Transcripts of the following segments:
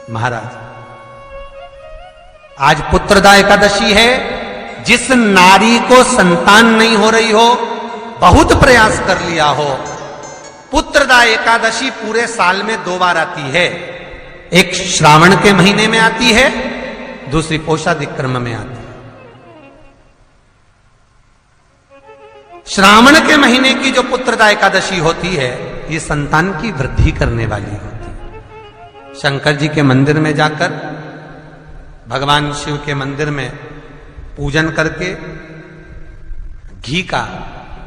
महाराज आज पुत्रदा एकादशी है। जिस नारी को संतान नहीं हो रही हो, बहुत प्रयास कर लिया हो, पुत्रदा एकादशी पूरे साल में 2 बार आती है। एक श्रावण के महीने में आती है, दूसरी पोषादिक्रम में आती है। श्रावण के महीने की जो पुत्रदा एकादशी होती है, ये संतान की वृद्धि करने वाली होती है। शंकर जी के मंदिर में जाकर, भगवान शिव के मंदिर में पूजन करके घी का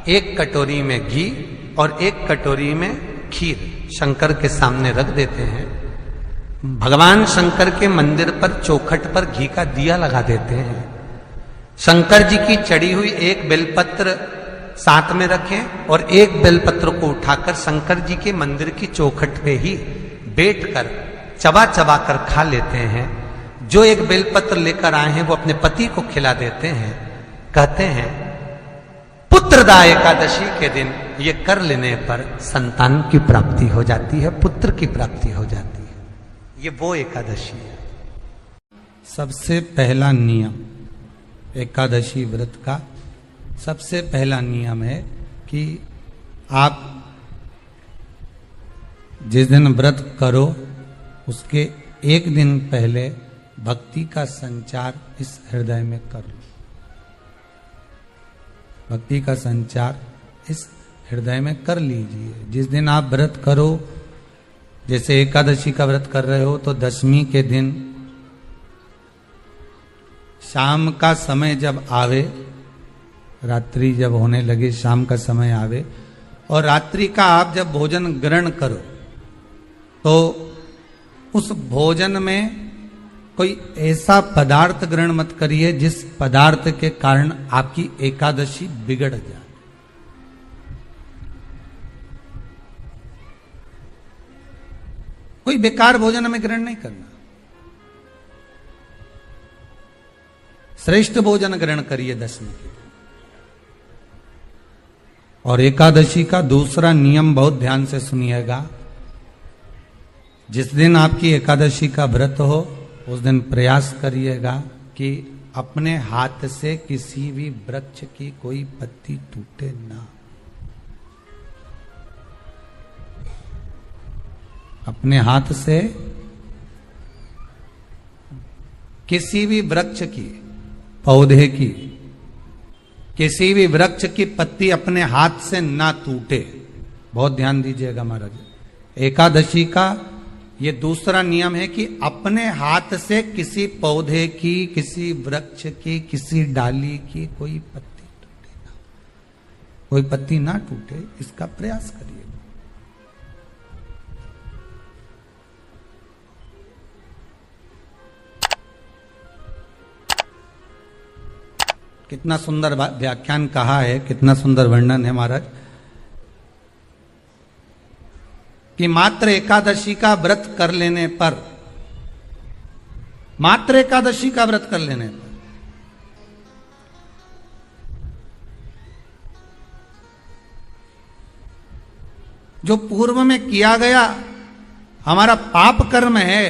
1 कटोरी में घी और 1 कटोरी में खीर शंकर के सामने रख देते हैं। भगवान शंकर के मंदिर पर चौखट पर घी का दिया लगा देते हैं। शंकर जी की चढ़ी हुई 1 बेलपत्र साथ में रखें और 1 बेलपत्र को उठाकर शंकर जी के मंदिर की चौखट पे ही बैठकर चबा चबा कर खा लेते हैं। जो 1 बेलपत्र लेकर आए हैं वो अपने पति को खिला देते हैं। कहते हैं पुत्रदा एकादशी के दिन ये कर लेने पर संतान की प्राप्ति हो जाती है, पुत्र की प्राप्ति हो जाती है। ये वो एकादशी है। सबसे पहला नियम एकादशी व्रत का, सबसे पहला नियम है कि आप जिस दिन व्रत करो उसके 1 दिन पहले भक्ति का संचार इस हृदय में कर लो। भक्ति का संचार इस हृदय में कर लीजिए। जिस दिन आप व्रत करो, जैसे एकादशी का व्रत कर रहे हो तो दशमी के दिन शाम का समय जब आवे, रात्रि जब होने लगे, शाम का समय आवे और रात्रि का आप जब भोजन ग्रहण करो तो उस भोजन में कोई ऐसा पदार्थ ग्रहण मत करिए जिस पदार्थ के कारण आपकी एकादशी बिगड़ जाए। कोई बेकार भोजन हमें ग्रहण नहीं करना। श्रेष्ठ भोजन ग्रहण करिए दशमी के दिन। और एकादशी का दूसरा नियम बहुत ध्यान से सुनिएगा। जिस दिन आपकी एकादशी का व्रत हो उस दिन प्रयास करिएगा कि अपने हाथ से किसी भी वृक्ष की कोई पत्ती टूटे ना। अपने हाथ से किसी भी वृक्ष की, पौधे की, किसी भी वृक्ष की पत्ती अपने हाथ से ना टूटे। बहुत ध्यान दीजिएगा महाराज। एकादशी का ये दूसरा नियम है कि अपने हाथ से किसी पौधे की, किसी वृक्ष की, किसी डाली की कोई पत्ती टूटे ना, कोई पत्ती ना टूटे, इसका प्रयास करिए। कितना सुंदर व्याख्यान कहा है, कितना सुंदर वर्णन है महाराज कि मात्र एकादशी का व्रत कर लेने पर, मात्र एकादशी का व्रत कर लेने पर जो पूर्व में किया गया हमारा पाप कर्म है,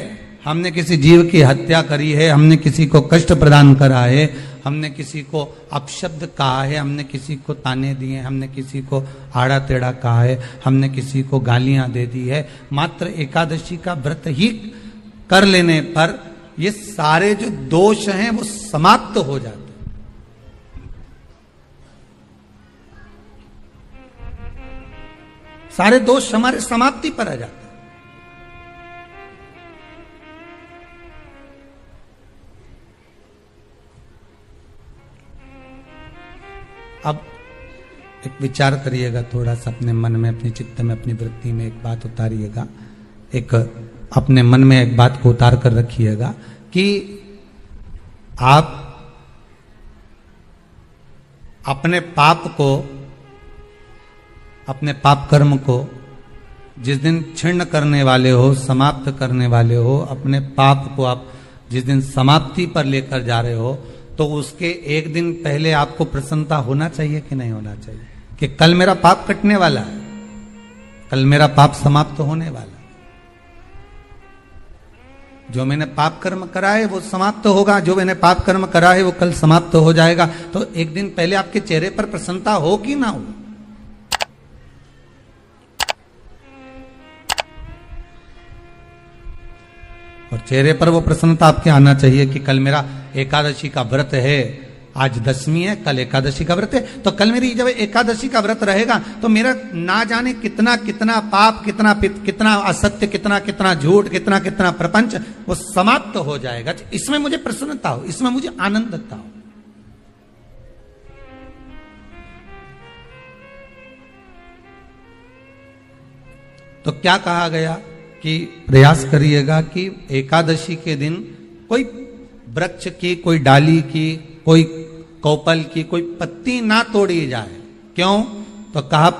हमने किसी जीव की हत्या करी है, हमने किसी को कष्ट प्रदान करा है, हमने किसी को अपशब्द कहा है, हमने किसी को ताने दिए, हमने किसी को आड़ा टेढ़ा कहा है, हमने किसी को गालियां दे दी है, मात्र एकादशी का व्रत ही कर लेने पर ये सारे जो दोष हैं वो समाप्त हो जाते हैं। सारे दोष हमारे समाप्ति पर आ जाते हैं। अब एक विचार करिएगा थोड़ा सा अपने मन में, अपने चित्त में, अपनी वृत्ति में एक बात उतारिएगा। एक अपने मन में एक बात को उतार कर रखिएगा कि आप अपने पाप को, अपने पाप कर्म को जिस दिन क्षीण करने वाले हो, समाप्त करने वाले हो, अपने पाप को आप जिस दिन समाप्ति पर लेकर जा रहे हो, तो उसके 1 दिन पहले आपको प्रसन्नता होना चाहिए कि नहीं होना चाहिए कि कल मेरा पाप कटने वाला है, कल मेरा पाप समाप्त होने वाला है। जो मैंने पाप कर्म करा है वो समाप्त होगा, जो मैंने पाप कर्म करा है वो कल समाप्त हो जाएगा। तो एक दिन पहले आपके चेहरे पर प्रसन्नता हो कि ना हो? और चेहरे पर वो प्रसन्नता आपके आना चाहिए कि कल मेरा एकादशी का व्रत है, आज दशमी है, कल एकादशी का व्रत है, तो कल मेरी जब एकादशी का व्रत रहेगा तो मेरा ना जाने कितना कितना पाप, कितना असत्य, कितना झूठ, कितना प्रपंच वो समाप्त हो जाएगा। इसमें मुझे प्रसन्नता हो, इसमें मुझे आनंदता हो। तो क्या कहा गया कि प्रयास करिएगा कि एकादशी के दिन कोई वृक्ष की, कोई डाली की, कोई कोपल की कोई पत्ती ना तोड़ी जाए। क्यों? तो कहा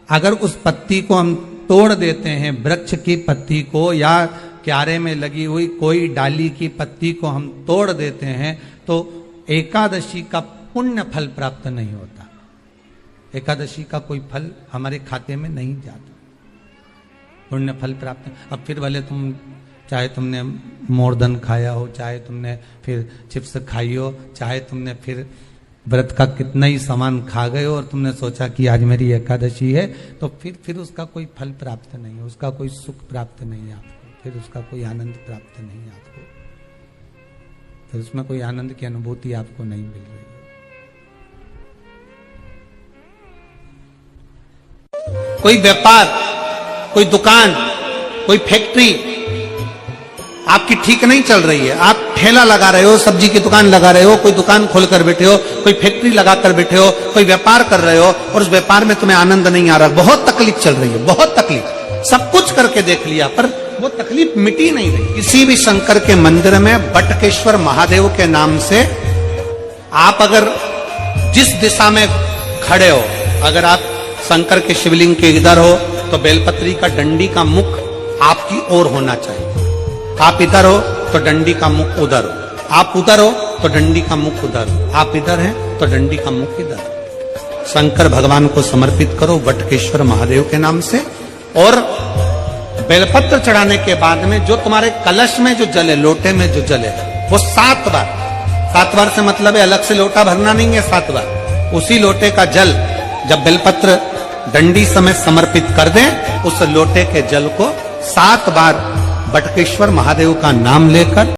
अगर उस पत्ती को हम तोड़ देते हैं, वृक्ष की पत्ती को या क्यारे में लगी हुई कोई डाली की पत्ती को हम तोड़ देते हैं तो एकादशी का पुण्य फल प्राप्त नहीं होता, एकादशी का कोई फल हमारे खाते में नहीं जाता, पुण्य फल प्राप्त। अब फिर भले तुम चाहे तुमने मोरधन खाया हो, चाहे तुमने फिर चिप्स खाई हो, चाहे तुमने फिर व्रत का कितना ही सामान खा गए हो और तुमने सोचा कि आज मेरी एकादशी है, तो फिर उसका कोई फल प्राप्त नहीं है, उसका कोई सुख प्राप्त नहीं है आपको, फिर उसका कोई आनंद प्राप्त नहीं है आपको, फिर उसमें कोई आनंद की अनुभूति आपको नहीं मिल रही है। कोई व्यापार, कोई दुकान, कोई फैक्ट्री आपकी ठीक नहीं चल रही है, आप ठेला लगा रहे हो, सब्जी की दुकान लगा रहे हो, कोई दुकान खोल कर बैठे हो, कोई फैक्ट्री लगा कर बैठे हो, कोई व्यापार कर रहे हो और उस व्यापार में तुम्हें आनंद नहीं आ रहा, बहुत तकलीफ चल रही है, बहुत तकलीफ, सब कुछ करके देख लिया पर वो तकलीफ मिटी नहीं रही। किसी भी शंकर के मंदिर में बटकेश्वर महादेव के नाम से आप अगर जिस दिशा में खड़े हो, अगर आप शंकर के शिवलिंग के इधर हो तो बेलपत्री का डंडी का मुख आपकी ओर होना चाहिए, आप इधर हो तो डंडी का मुख उधर हो, आप उधर हो तो डंडी का मुख उधर हो, आप इधर हैं तो डंडी का मुख इधर। शंकर भगवान को समर्पित करो बटकेश्वर महादेव के नाम से। और बेलपत्र चढ़ाने के बाद में जो तुम्हारे कलश में जो जल है, लोटे में जो जल है, वो 7 बार से मतलब है अलग से लोटा भरना नहीं है, 7 बार उसी लोटे का जल जब बेलपत्र डंडी समय समर्पित कर दें, उस लोटे के जल को 7 बार बटकेश्वर महादेव का नाम लेकर